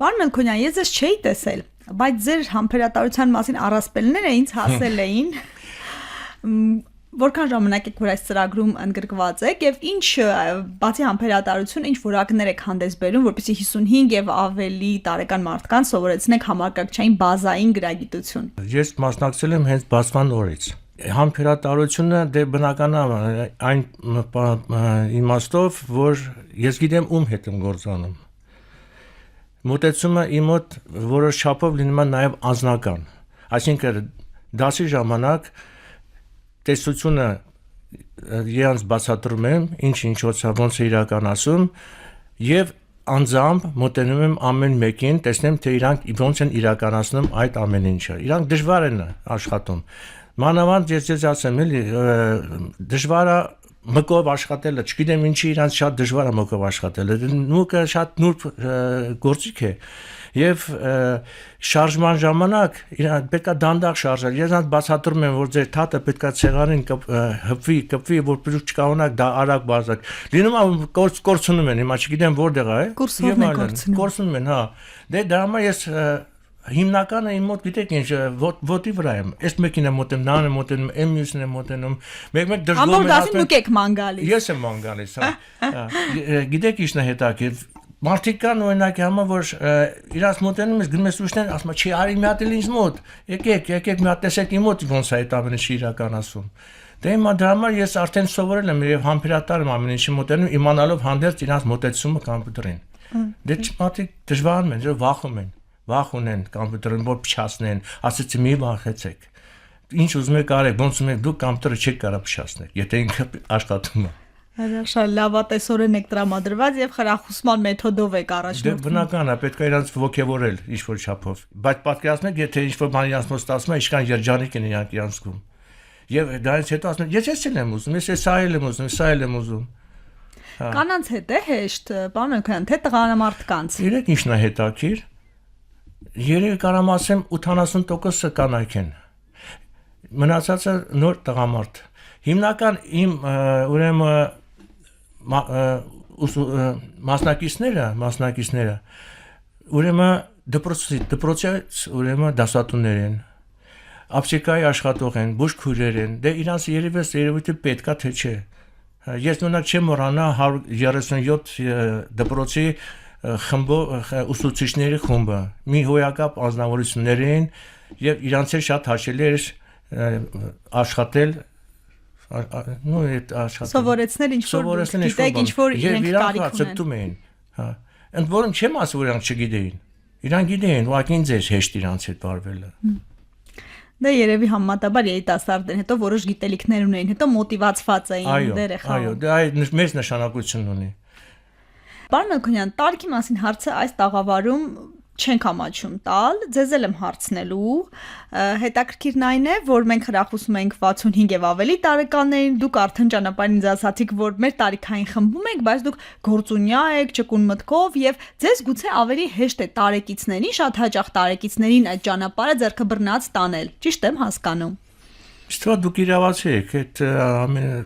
Պարոն Մելքոնյան, ես ձեզ չէի տեսել, բայց ձեր համբերատարության մասին առասպելները ինձ հասել էին։ Որքան ժամանակ եք որ այս ծրագրում ընդգրկված եք եւ ինչ բացի համբերատարություն, ինչ որակներ եք հանդես բերում, որպեսզի 55 եւ ավելի տարեկան մարդկանց սովորեցնեք համակարգչային բազային գրագիտություն։ Ես մասնակցել եմ հենց բացման օրից։ Համբերատարությունը դե բնական է այն իմաստով, որ ես գիտեմ ում հետ եմ գործանում։ Մոտեցումը իմ մոտ որոշ չափով լինում է նաև անձնական։ Այսինքն դասի ժամանակ տեսությունը իրանց բացատրում եմ, ինչ ոնց է իրականացում եւ անձամբ մոտենում եմ ամեն մեկին, տեսնեմ թե իրանք ոնց են իրականացնում այդ ամեն ինչը։ Իրանք դժվար են աշխատում։ Մանավանդ ես ասեմ, էլի դժվար է մկով աշխատելը, չգիտեմ ինչի իրանց շատ դժվար է մկով աշխատելը։ Նուկը շատ նուրբ գործիք է եւ շարժման ժամանակ իրանք պետքա դանդաղ շարժել։ Ես նրանց բացատրում եմ, որ ձեր թաթը պետքա ցեղանին կպվի, որպեսզի չկարողանաք դա արագ բարձր։ Լինում է կորցնում են, հիմա չգիտեմ որտեղ է, կորցնում են, հա։ Դե դա համար ես հիմնականը իմ մոտ գիտեք ինչ ոտի վրա եմ։ Այս մեկին եմ մոտենում, նրան եմ մոտենում, եմ մյուսին եմ մոտենում։ Մեկ դժգոհ եմ ասում դուք եք ման գալիս։ Ես եմ ման գալիս, հա։ Գիտեք ինչն է հետաքրքիր։ Մարդիկ կան օրինակի համար որ իրանց մոտենում ես գնում ես ուրիշներ, ասում չի արի մի հատ էլ ինձ մոտ։ Եկեք մի հատ տեսեք իմ մոտ ոնց է այդ ամենը իրականացում։ Դե հիմա դրա համար ես արդեն սովորել եմ եւ համբերատար եմ ամեն ինչի մոտենում, իմանալով հանդերձ իրանց մոտեցումը կոմպյուտերին։ Դե մարդիկ դժվարանում են, վախում են։ Վախ ունեն կոմպյուտերին որ փչացնեն, ասեցի մի վախեցեք։ Ինչ ուզում եք արեք, ոնց ուզում եք դուք կոմպյուտերը չեք կարող փչացնել, եթե ինքը աշխատում է։ Հրաշալ լավատեսորեն եք տրամադրված եւ խրախուսման մեթոդով եք առաջնորդվում։ Դե բնական է, պետք է իրանց ոգևորել ինչ-որ չափով։ Բայց պատկերացնեք, եթե ինչ-որ բան իրանց մոտ ստացվում է, ինչքան երջանիկ են իրանք իրանց զգում։ Եվ դրանից հետո ասում են, ես էլ եմ ուզում, ես սա էլ եմ ուզում, սա էլ եմ ուզում։ Կանանց հետ է հեշտ, պարոն Մելքոնյան, թե տղամարդկանց։ Իրեք ինչն է հետաքրքիր։ Երևի կարամ ասեմ 80% կանայք են։ Մնացածը նոր տղամարդ։ Հիմնական իմ ուրեմն մասնակիցները ուրեմն դպրոցից ուրեմն դասատուներ են։ Ապտեկայի աշխատող են, բուժքույրեր են։ Դե իրանց երևույթը պետքա թե չէ։ Ես նույնակ չեմ մոռանա 137 դպրոցի ուսուցիչների խումբը մի հոյակապ անձնավորություններ էին եւ իրանց հետ շատ հաճելի էր աշխատել սովորեցնել ինչ-որ գիտեք ինչ-որ իրենք կարիք ունեն ծտում էին հա ընդ որում չեմ ասում որ իրանք չգիտեին իրանք գիտեին ուղղակի ինձ էր հեշտ իրանց հետ վարվելը Դե երևի համեմատաբար երիտասարդ են, հետո որոշ գիտելիքներ ունեին, հետո մոտիվացված էին դեր է խաղում։ Այո, դա այդ մեծ նշանակություն ունի։ Պարոն Մելքոնյան, տարիքի մասին հարցը այս տաղավարում չենք ամաչում տալ, ձեզ էլ եմ հարցնելու, հետաքրքիրն այն է, որ մենք խրախուսում ենք 65 եւ ավելի տարեկաններին, դուք արդեն ճանապարհին ինձ ասացիք, որ մեր տարիքային խմբում եք, բայց դուք գործունյա եք, ճկուն մտքով եւ ձեզ գուցե ավելի հեշտ է տարեկիցներին, շատ հաճախ տարեկիցներին այդ ճանապարհը ձեռքը բռնած տանել։ Ճիշտ եմ հասկանում։ Իսկ դուք իրավացի եք, այդ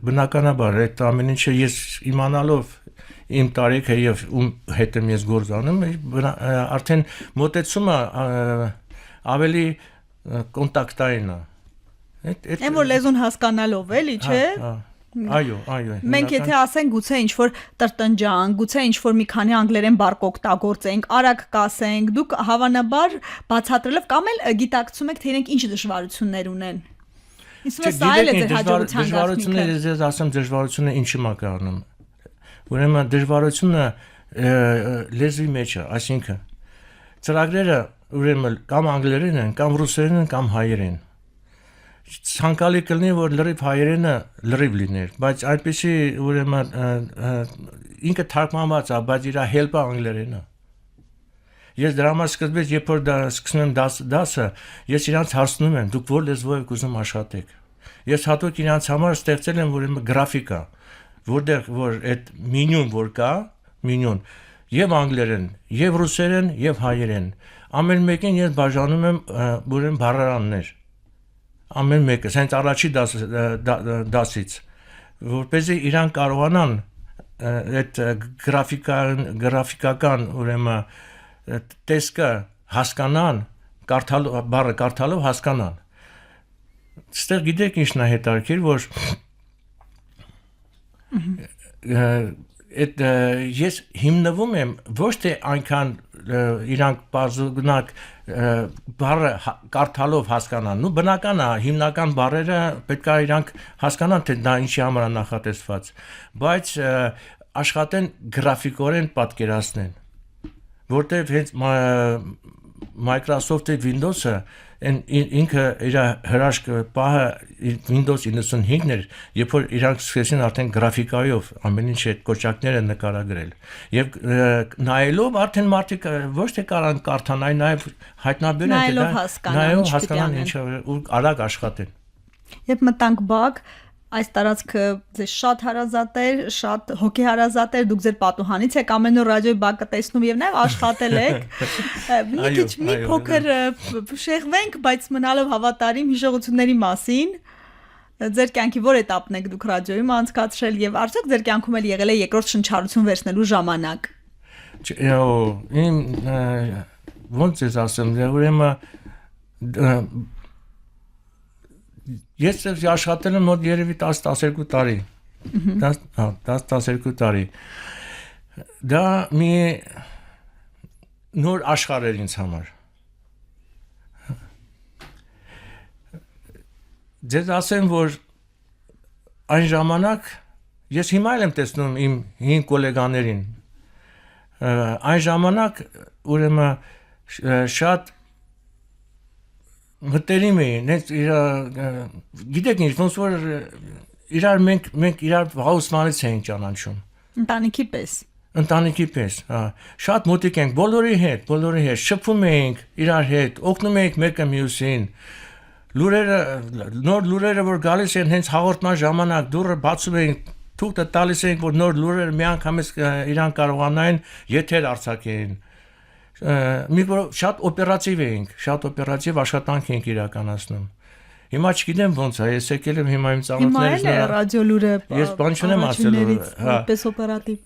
բնականաբար այդ ամեն ինչը ես իմանալով իմ տարիքը եւ ում հետ եմ ես գործանում, արդեն մոտեցումը ավելի կոնտակտային է։ Այն որ լեզուն հասկանալով էլի, չէ։ Այո։ Մենք եթե ասենք գուցե ինչ-որ տրտնջանք, գուցե ինչ-որ մի քանի անգլերեն բառ օգտագործենք, արագ կասենք, դուք հավանաբար բացատրելով կամ էլ գիտակցում եք, թե իրենք ինչ դժվարություններ ունեն։ Իսկ սա էլ է ձեր հաջողության դժվարությունը, ես ասեմ դժվարությունը ինչի մա կառնում։ Ուրեմն դժվարությունը լեզվի մեջ է, այսինքն ծրագրերը ուրեմն կամ անգլերեն են, կամ ռուսերեն են, կամ հայերեն։ Ցանկալի կլինի որ լրիվ հայերենը լրիվ լիներ, բայց այդպեսի ուրեմն ինքը թարգմանված է, բայց իր help-ը անգլերենն է։ Ես դրա համար սկզբից երբ որ սկսում եմ դասը, ես իրանց հարցնում եմ, դուք որ լեզվով եք ուզում աշխատեք։ Ես հատուկ իրանց համար ստեղծել եմ ուրեմն գրաֆիկա, որտեղ որ այդ մենյուն որ կա, մենյուն եւ անգլերեն, եւ ռուսերեն, եւ հայերեն։ Ամեն մեկին ես բաժանում եմ ուրեմն բառարաններ։ Ամեն մեկը, հենց առաջի դասից, որպեսզի իրան կարողանան այդ գրաֆիկական ուրեմն տեսքը հասկանան, բառը կարդալով հասկանան։ Ստեղ գիտեք ինչն է հետաքրքիր, որ այդ ես հիմնվում եմ ոչ թե այնքան իրանք բարձունակ բառը կարդալով հասկանան, ու բնական է հիմնական բառերը պետք է իրանք հասկանան թե դա ինչի համար է նախատեսված, բայց աշխատեն գրաֆիկորեն պատկերացնեն, որտեղ հենց Microsoft-ի Windows-ը ինքը իր հրաշք պահը Windows 95-ն էր, երբ որ իրանք սկսեցին արդեն գրաֆիկայով ամեն ինչ այդ կոճակները նկարագրել։ Եվ նայելով արդեն մարդիկ ոչ թե կարան կարդան, այլ նաև հայտնաբերեն, նայելով հասկանան ինչ ու արագ աշխատեն։ Երբ մտանք բակ, այս տարածքը ձեզ շատ հարազատ էր, շատ հոգեհարազատ էր, դուք ձեր պատուհանից եք ամեն օր ռադիոյի բակը տեսնում եւ նաեւ աշխատել եք։ Մի փոքր շեղվենք, բայց մնալով հավատարիմ հիշողությունների մասին, ձեր կյանքի որ էտապն եք դուք ռադիոյում անցկացրել եւ արդյոք ձեր կյանքում էլ եղել է երկրորդ շնչառություն վերցնելու ժամանակ։ Ոնց ես ասեմ, ուրեմն ես աշխատել եմ մոտ երևի 10-12 տարի։ 10-12 տարի։ Դա մի նոր աշխարհ էր ինձ համար։ Ձեզ ասեմ, որ այն ժամանակ ես հիմա էլ եմ տեսնում իմ հին գոլեգաներին։ Այն ժամանակ ուրեմն շատ մտերիմ էին, գիտեք ինչ, ոնց որ իրար մենք իրար հաուսմանից էինք ճանաչում։ Ընտանիքի պես, շատ մոտիկ ենք, բոլորի հետ, շփվում էինք իրար հետ, օգնում էինք մեկը մյուսին։ Նոր լուրերը որ գալիս են հենց հաղորդման ժամանակ դուրը բացում էինք, թուղթը տալիս էինք, որ նոր լուրերը միանգամից իրան կարողանային եթեր արձակեին։ Մի շատ օպերատիվ էինք, շատ օպերատիվ աշխատանք էինք իրականացնում։ Հիմա չգիտեմ ոնց է, ես եկել եմ հիմա իմ ծանոթներից Հիմա էլ ռադիո լուրը ես բան չունեմ ասելու, պես օպերատիվ։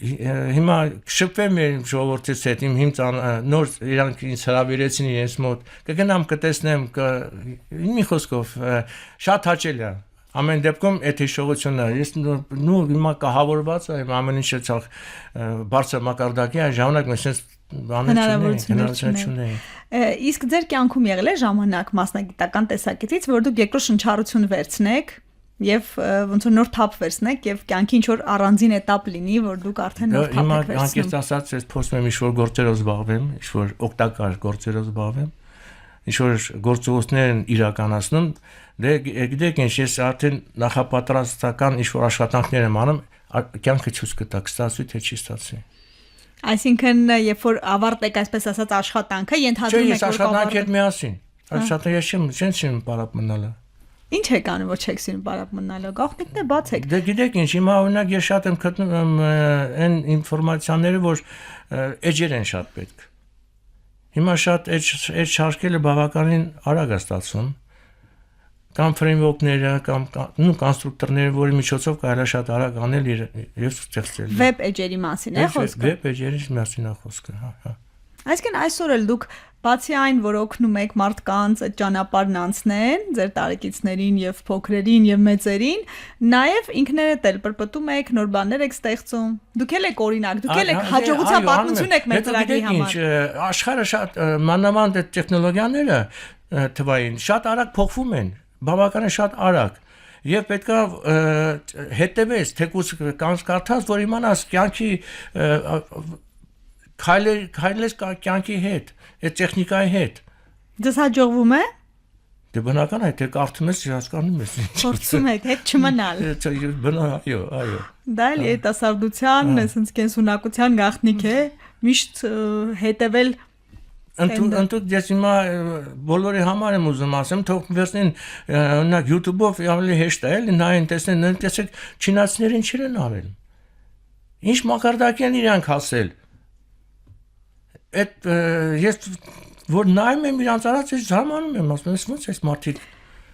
Հիմա շփվեմ իմ ժողովրդից հետ, իմ նոր իրանք ինձ հրավիրեցին իրենց մոտ, կգնամ կտեսնեմ, մի խոսքով շատ հաճելի է։ Ամեն դեպքում այդ հիշողությունը ես հիմա կահավորված եմ ամեն ինչը ցախ բարձր մակարդակի այն ժամանակ մենք sense հնարավորություն չունեի։ Իսկ ձեր կյանքում եղել է ժամանակ մասնագիտական տեսակետից, որ դուք երկրորդ շնչառություն վերցնեք եւ ոնց որ նոր թափ վերցնեք եւ կյանքի ինչ որ առանձին էտապ լինի, որ դուք արդեն նոր թափ եք վերցնում։ Անկեղծ ասած, ես փորձում եմ ինչ որ գործերով զբաղվեմ, ինչ որ օգտակար գործերով զբաղվեմ, ինչ որ գործողություններ իրականացնում։ Դե գիտեք ինչ, ես արդեն նախապատրաստական ինչ որ աշխատանքներ եմ անում, կյանքը ցույց կտա, կստացվի թե չի ստացվի։ Այսինքն, երբ որ ավարտեք այսպես ասած աշխատանքը, ենթադրում եք որ աշխատանքի հետ միասին։ Աշխատանքը չեմ պարապ մնալը։ Ինչ եք անում, որ չեք սիրում պարապ մնալը, գաղտնիքն է բացեք։ Դե գիտեք ինչ, հիմա օրինակ ես շատ եմ գտնում այն ինֆորմացիաները, որ էջեր են շատ պետք։ Հիմա շատ էջ շարքելը բավականին արագ է ստացվում։ Կամ ֆրեյմվորքները, կամ կոնստրուկտորները, որի միջոցով կարելի է շատ արագ անել եւ ստեղծել։ Վեբ էջերի մասին է խոսքը։ Վեբ էջերի մասին է խոսքը, հա։ Այսինքն այսօր էլ դուք բացի այն, որ օգնում եք մարդկանց այդ ճանապարհն անցնեն, ձեր տարեկիցներին եւ փոքրերին եւ մեծերին, նաեւ ինքներդ էլ պրպտում եք, նոր բաներ եք ստեղծում։ Դուք էլ եք օրինակ, դուք էլ եք հաջողության պատմություն եք մեր ծրագրի համար։ Աշխարհը շատ մանավանդ այդ տեխնոլոգիաները թվային շատ արագ փոխվում են, բավականին շատ արագ։ Եվ պետքա հետևես, թեկուզ կարդաս, որ իմանաս կյանքի քայլես կյանքի հետ, այդ տեխնիկայի հետ։ Դες հաջողվում է։ Դե բնական է, թե կարդում ես, հասկանում ես։ Փորձում եք հետ չմնալ։ Այո։ Դա էլ երիտասարդության, այսինքն կենսունակության գաղտնիք է, միշտ հետևել Ընտուք ես հիմա բոլորի համար եմ ուզում ասեմ, թող վերցնեն օրինակ YouTube-ով ավելի հեշտ է, էլի նայեն, տեսնեն, տեսեք չինացիներին չեն են արել։ Ինչ մակարդակի են իրանք հասել։ Այդ ես որ նայում եմ իրանց արած, ես զարմանում եմ, ասում եմ, ո՞նց է մարդիկ։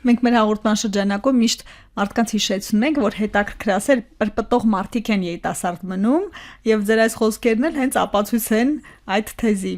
Մենք մեր հաղորդման շրջանակում միշտ մարդկանց հիշեցնում ենք, որ հետաքրքրասեր պրպտող մարդիկ են երիտասարդ մնում, եւ ձեր այս խոսքերն էլ հենց ապացույց են այդ թեզի։